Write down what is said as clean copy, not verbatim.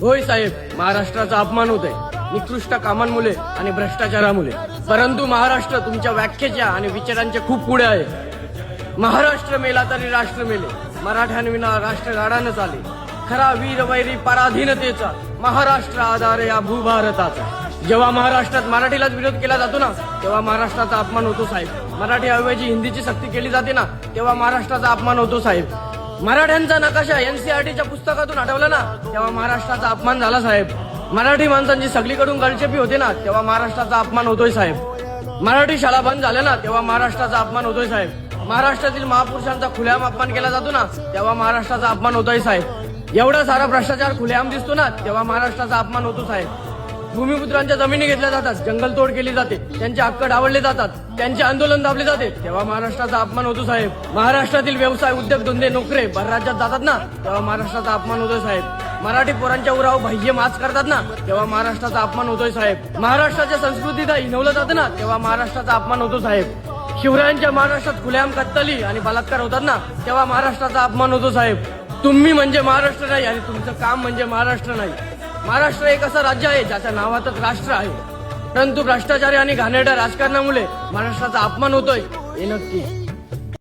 होय साहेब, महाराष्ट्राचा अपमान होतोय निकृष्ट कामांमुळे आणि भ्रष्टाचारामुळे. परंतु महाराष्ट्र तुमच्या व्याख्येच्या आणि विचारांच्या खूप पुढे आहे. महाराष्ट्र मेला तरी राष्ट्र मेले, मराठ्यांविना राष्ट्र गाडा न चाले. खरा वीर वैरी पराधीनतेचा, महाराष्ट्र आधार या भूभारताचा. जेव्हा महाराष्ट्रात मराठीलाच विरोध केला जातो ना, तेव्हा महाराष्ट्राचा अपमान होतो साहेब. मराठीऐवजी हिंदीची सक्ती केली जाते ना, तेव्हा महाराष्ट्राचा अपमान होतो साहेब. मराठ्यांचा नकाशा एनसीईआरटीच्या पुस्तकातून हटवला ना, तेव्हा महाराष्ट्राचा अपमान झाला साहेब. मराठी माणसांची सगळीकडून गळचेपी होते ना, तेव्हा महाराष्ट्राचा अपमान होतोय साहेब. मराठी शाळा बंद झाल्या ना, तेव्हा महाराष्ट्राचा अपमान होतोय साहेब. महाराष्ट्रातील महापुरुषांचा खुलेआम अपमान केला जातो ना, तेव्हा महाराष्ट्राचा अपमान होतोय साहेब. एवढा सारा भ्रष्टाचार खुलेआम दिसतो ना, तेव्हा महाराष्ट्राचा अपमान होतो साहेब. भूमिपुत्रांच्या जमिनी घेतल्या जातात, जंगलतोड केली जाते, त्यांचे हक्क डावलले जातात, त्यांचे आंदोलन दाबले जाते, तेव्हा महाराष्ट्राचा अपमान होतो साहेब. महाराष्ट्रातील व्यवसाय, उद्योगधंदे, नोकरे परराज्यात जातात ना, तेव्हा महाराष्ट्राचा अपमान होतोय साहेब. मराठी पोरांच्या उरावर बाह्य माच करतात ना, तेव्हा महाराष्ट्राचा अपमान होतोय साहेब. महाराष्ट्राच्या संस्कृतीला हिनवलं जातं ना, तेव्हा महाराष्ट्राचा अपमान होतो साहेब. शिवरायांच्या महाराष्ट्रात खुलेआम कत्तली आणि बलात्कार होतात ना, तेव्हा महाराष्ट्राचा अपमान होतो साहेब. तुम्ही म्हणजे महाराष्ट्र नाही आणि तुमचं काम म्हणजे महाराष्ट्र नाही. महाराष्ट्र एक असं राज्य आहे ज्याच्या नावातच राष्ट्र आहे, परंतु भ्रष्टाचारी आणि घाणेरड्या राजकारणामुळे महाराष्ट्राचा अपमान होतोय हे नक्की.